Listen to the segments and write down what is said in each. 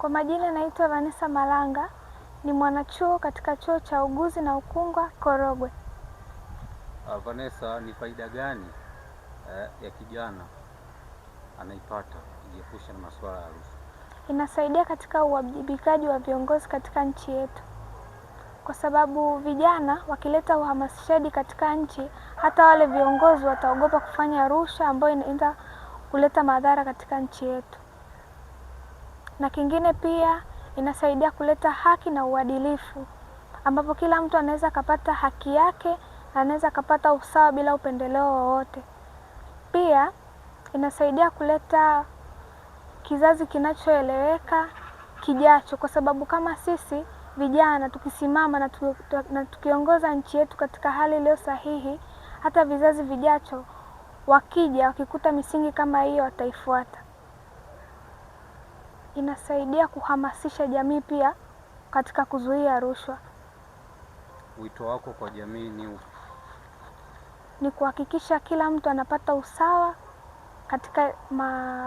Kwa majina naitwa Vanessa Malanga, ni mwanachuo katika chuo cha Uguzi na Ukungwa Korogwe. Vanessa, ni faida gani ya kijana anaipata kujiepusha na masuala ya rushwa? Inasaidia katika uwajibikaji wa viongozi katika nchi yetu, kwa sababu vijana wakileta uhamasishaji katika nchi, hata wale viongozi wataogopa kufanya rushwa ambayo inaenda kuleta madhara katika nchi yetu. Na kingine pia inasaidia kuleta haki na uadilifu, ambapo kila mtu anaweza kupata haki yake, anaweza kupata usawa bila upendeleo wowote. Pia inasaidia kuleta kizazi kinachoeleweka kijacho, kwa sababu kama sisi vijana tukisimama na tukiongoza nchi yetu katika hali iliyo sahihi, hata vizazi vijacho wakikuta misingi kama hiyo wataifuata. Inasaidia kuhamasisha jamii pia katika kuzuia rushwa. Wito wako kwa jamii ni upi? Ni kuhakikisha kila mtu anapata usawa katika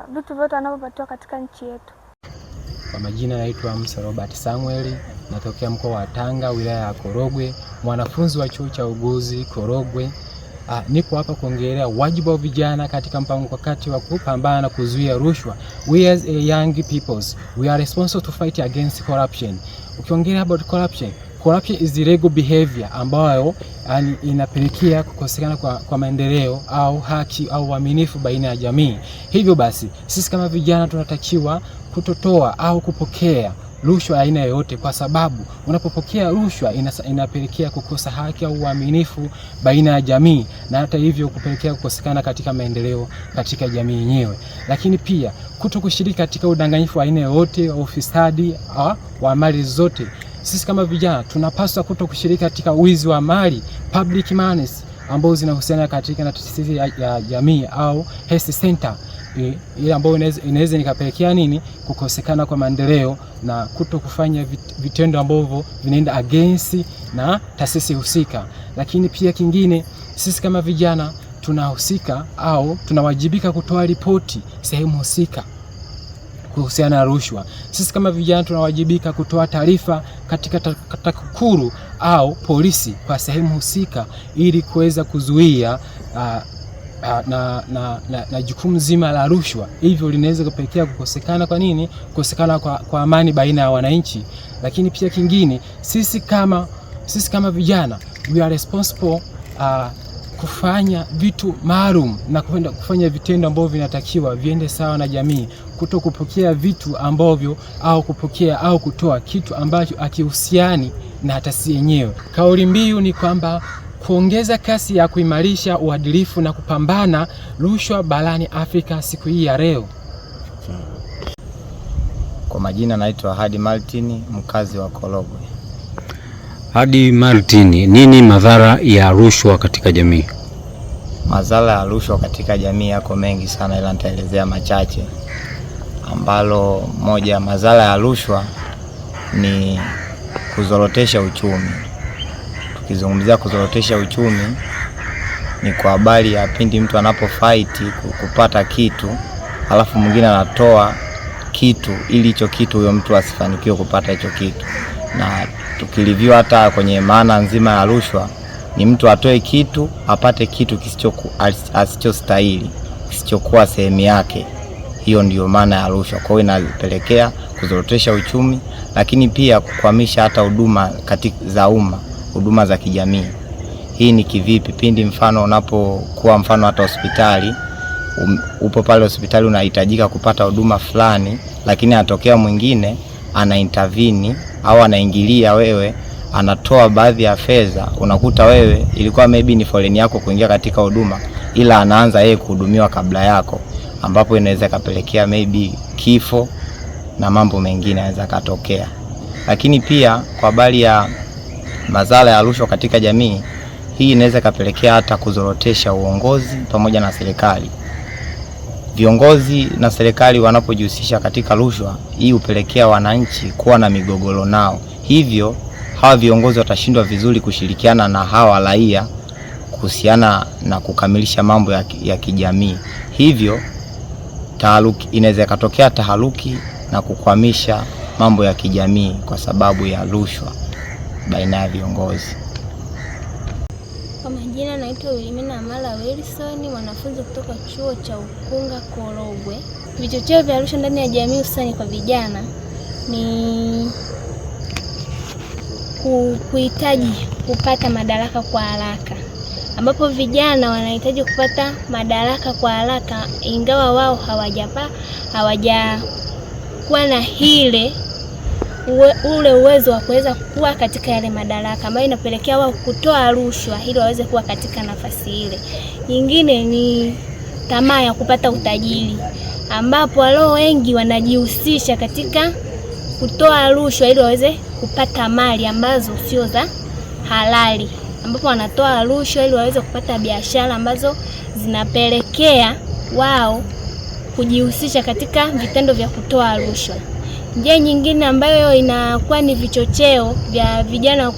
vitu vyote anavyopatiwa katika nchi yetu. Kwa majina naitwa Musa Robert Samuel, natokea mkoa wa Tanga, wilaya ya Korogwe, mwanafunzi wa chuo cha Uguzi Korogwe. Nipo hapa kuongelea wajibu wa vijana katika mpango mkakati wa kupambana na kuzuia rushwa. We as a young peoples, we are responsible to fight against corruption. Ukiongelea about corruption is illegal behavior ambayo inapelekea kukosekana kwa maendeleo au haki au uaminifu baina ya jamii. Hivyo basi, sisi kama vijana tunatakiwa kutotoa au kupokea rushwa aina yoyote, kwa sababu unapopokea rushwa inapelekea kukosa haki au uaminifu baina ya jamii, na hata hivyo kupelekea kukosekana katika maendeleo katika jamii yenyewe. Lakini pia kutokushiriki katika udanganyifu wa aina yoyote, ufisadi wa mali zote. Sisi kama vijana tunapaswa kutokushiriki katika wizi wa mali, public monies, ambao zinahusiana katika na taasisi ya jamii au health center, ile ambayo inaweza nikapelekea kukosekana kwa maendeleo na kutokufanya vitendo ambavyo vinaenda against na taasisi husika. Lakini pia kingine, sisi kama vijana tunahusika au tunawajibika kutoa ripoti sehemu husika kuhusiana na rushwa. Sisi kama vijana tunawajibika kutoa taarifa katika TAKUKURU au polisi kwa sehemu husika, ili kuweza kuzuia na jukumu zima la rushwa. Hivyo linaweza kupelekea kukosekana kukosekana kwa amani baina ya wananchi. Lakini pia kingine, sisi kama vijana we are responsible kufanya vitu maalum na kufanya vitendo ambavyo vinatakiwa viende sawa na jamii, kutokupokea vitu ambavyo au kupokea au kutoa kitu ambacho hakihusiani na taasisi yenyewe. Kauli mbiu ni kwamba kuongeza kasi ya kuimarisha uadilifu na kupambana rushwa barani Afrika siku hii ya leo. Kwa majina naitwa Hadi Martin, mkazi wa Korogwe. Hadi Martin, nini madhara ya rushwa katika jamii? Madhara ya rushwa katika jamii yako mengi sana, ila nitaelezea machache. Ambalo moja, madhara ya rushwa ni kuzorotesha uchumi. Tukizungumzia kuzorotesha uchumi, ni kwa habari ya pindi mtu anapofight kupata kitu, alafu mwingine anatoa kitu ili hicho kitu huyo mtu asifanikiwe kupata hicho kitu. Na tukilivyo hata kwenye maana nzima ya rushwa, ni mtu atoe kitu apate kitu asichostahili, kisichokuwa sehemu yake. Hiyo ndiyo maana ya rushwa. Kwa hiyo inapelekea kuzorotesha uchumi, lakini pia kukwamisha hata huduma za umma, huduma za kijamii. Hii ni kivipi? Pindi mfano unapokuwa hata hospitali, upo pale hospitali unahitajika kupata huduma fulani, lakini anatokea mwingine ana intervene au anaingilia wewe, anatoa baadhi ya fedha. Unakuta wewe ilikuwa maybe ni foleni yako kuingia katika huduma, ila anaanza yeye kuhudumiwa kabla yako, ambapo inaweza kapelekea maybe kifo na mambo mengine yanaweza katokea. Lakini pia kwa habari ya madhara ya rushwa katika jamii, hii inaweza kapelekea hata kuzorotesha uongozi pamoja na serikali. Viongozi na serikali wanapojihusisha katika rushwa, hii hupelekea wananchi kuwa na migogoro nao. Hivyo hawa viongozi watashindwa vizuri kushirikiana na hawa raia kuhusiana na kukamilisha mambo ya kijamii. Hivyo inaweza katokea taharuki na kukwamisha mambo ya kijamii kwa sababu ya rushwa baina ya viongozi. Kwa majina naitwa Wilmina Amala Wilson, mwanafunzi kutoka chuo cha Ukunga Korogwe. Vichocheo vya rushwa ndani ya jamii hususani kwa vijana ni kuhitaji kupata madaraka kwa haraka, ambapo vijana wanahitaji kupata madaraka kwa haraka ingawa wao hawajakuwa na ule uwezo wa kuweza kuwa katika yale madaraka, ambayo inapelekea wao kutoa rushwa ili waweze kuwa katika nafasi ile. Nyingine ni tamaa ya kupata utajiri, ambapo walio wengi wanajihusisha katika kutoa rushwa ili waweze kupata mali ambazo sio za halali, ambapo wanatoa rushwa ili waweze kupata biashara ambazo zinapelekea wao kujihusisha katika vitendo vya kutoa rushwa. Njia nyingine ambayo inakuwa ni vichocheo vya vijana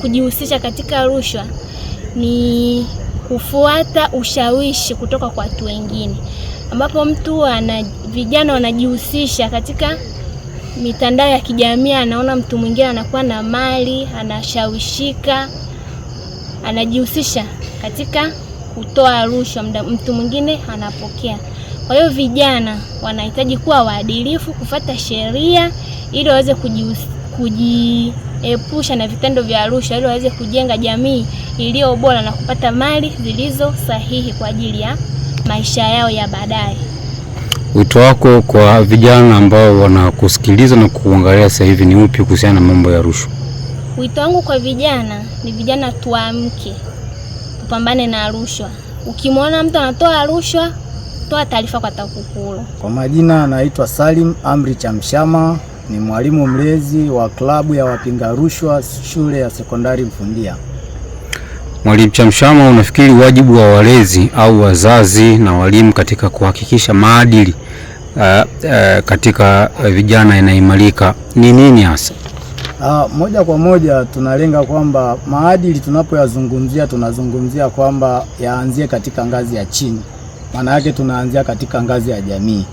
kujihusisha katika rushwa ni kufuata ushawishi kutoka kwa watu wengine, ambapo vijana wanajihusisha katika mitandao ya kijamii, anaona mtu mwingine anakuwa na mali, anashawishika, anajihusisha katika kutoa rushwa, mtu mwingine anapokea. Kwa hiyo vijana wanahitaji kuwa waadilifu, kufuata sheria ili waweze kujiepusha na vitendo vya rushwa, ili waweze kujenga jamii iliyo bora na kupata mali zilizo sahihi kwa ajili ya maisha yao ya baadaye. Wito wako kwa vijana ambao wanakusikiliza na kuangalia sasa hivi ni upi kuhusiana na mambo ya rushwa? Wito wangu kwa vijana ni vijana tuamke, tupambane na rushwa. Ukimwona mtu anatoa rushwa, toa taarifa kwa TAKUKURU. Kwa majina naitwa Salim Amri Chamshama, ni mwalimu mlezi wa klabu ya wapinga rushwa shule ya sekondari Mfundia. Mwalimu Chamshama, unafikiri wajibu wa walezi au wazazi na walimu katika kuhakikisha maadili katika vijana yanaimarika ni nini hasa? Moja kwa moja tunalenga kwamba maadili tunapoyazungumzia tunazungumzia kwamba yaanzie katika ngazi ya chini. Maana yake tunaanzia katika ngazi ya jamii,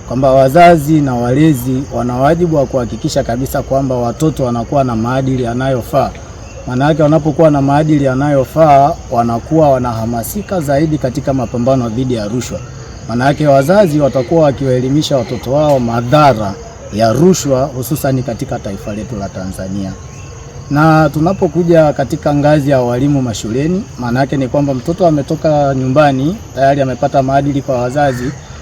kwamba wazazi na walezi wana wajibu wa kuhakikisha kabisa kwamba watoto wanakuwa na maadili yanayofaa. Maana yake wanapokuwa na maadili yanayofaa wanakuwa wanahamasika zaidi katika mapambano dhidi ya rushwa. Maana yake wazazi watakuwa wakiwaelimisha watoto wao madhara ya rushwa hususan katika taifa letu la Tanzania. Na tunapokuja katika ngazi ya walimu mashuleni, maana yake ni kwamba mtoto ametoka nyumbani tayari amepata maadili kwa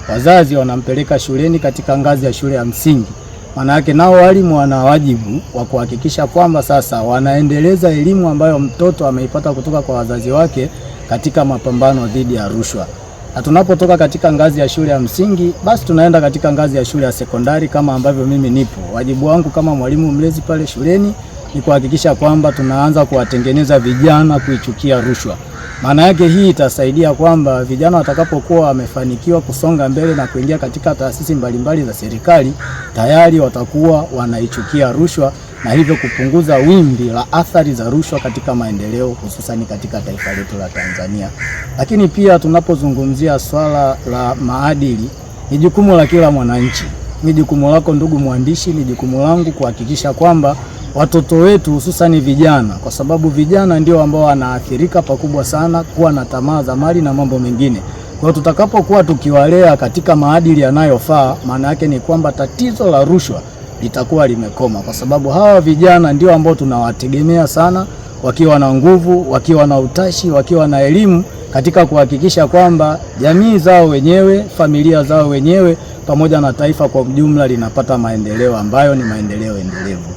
wazazi wanampeleka shuleni katika ngazi ya shule ya msingi. Maana yake nao walimu wana wajibu wa kuhakikisha kwamba sasa wanaendeleza elimu ambayo mtoto ameipata kutoka kwa wazazi wake katika mapambano dhidi ya rushwa. Na tunapotoka katika ngazi ya shule ya msingi, basi tunaenda katika ngazi ya shule ya sekondari kama ambavyo mimi nipo. Wajibu wangu kama mwalimu mlezi pale shuleni ni kuhakikisha kwamba tunaanza kuwatengeneza vijana kuichukia rushwa. Maana yake hii itasaidia kwamba vijana watakapokuwa wamefanikiwa kusonga mbele na kuingia katika taasisi mbalimbali za serikali, tayari watakuwa wanaichukia rushwa na hivyo kupunguza wimbi la athari za rushwa katika maendeleo hususani katika taifa letu la Tanzania. Lakini pia tunapozungumzia swala la maadili, ni jukumu la kila mwananchi. Ni jukumu lako ndugu mwandishi, ni jukumu langu kuhakikisha kwamba watoto wetu hususani vijana, kwa sababu vijana ndio ambao wanaathirika pakubwa sana kuwa na tamaa za mali na mambo mengine. Kwa hiyo tutakapokuwa tukiwalea katika maadili yanayofaa, maana yake ni kwamba tatizo la rushwa litakuwa limekoma, kwa sababu hawa vijana ndio ambao tunawategemea sana, wakiwa na nguvu, wakiwa na utashi, wakiwa na elimu katika kuhakikisha kwamba jamii zao wenyewe, familia zao wenyewe pamoja na taifa kwa ujumla linapata maendeleo ambayo ni maendeleo endelevu.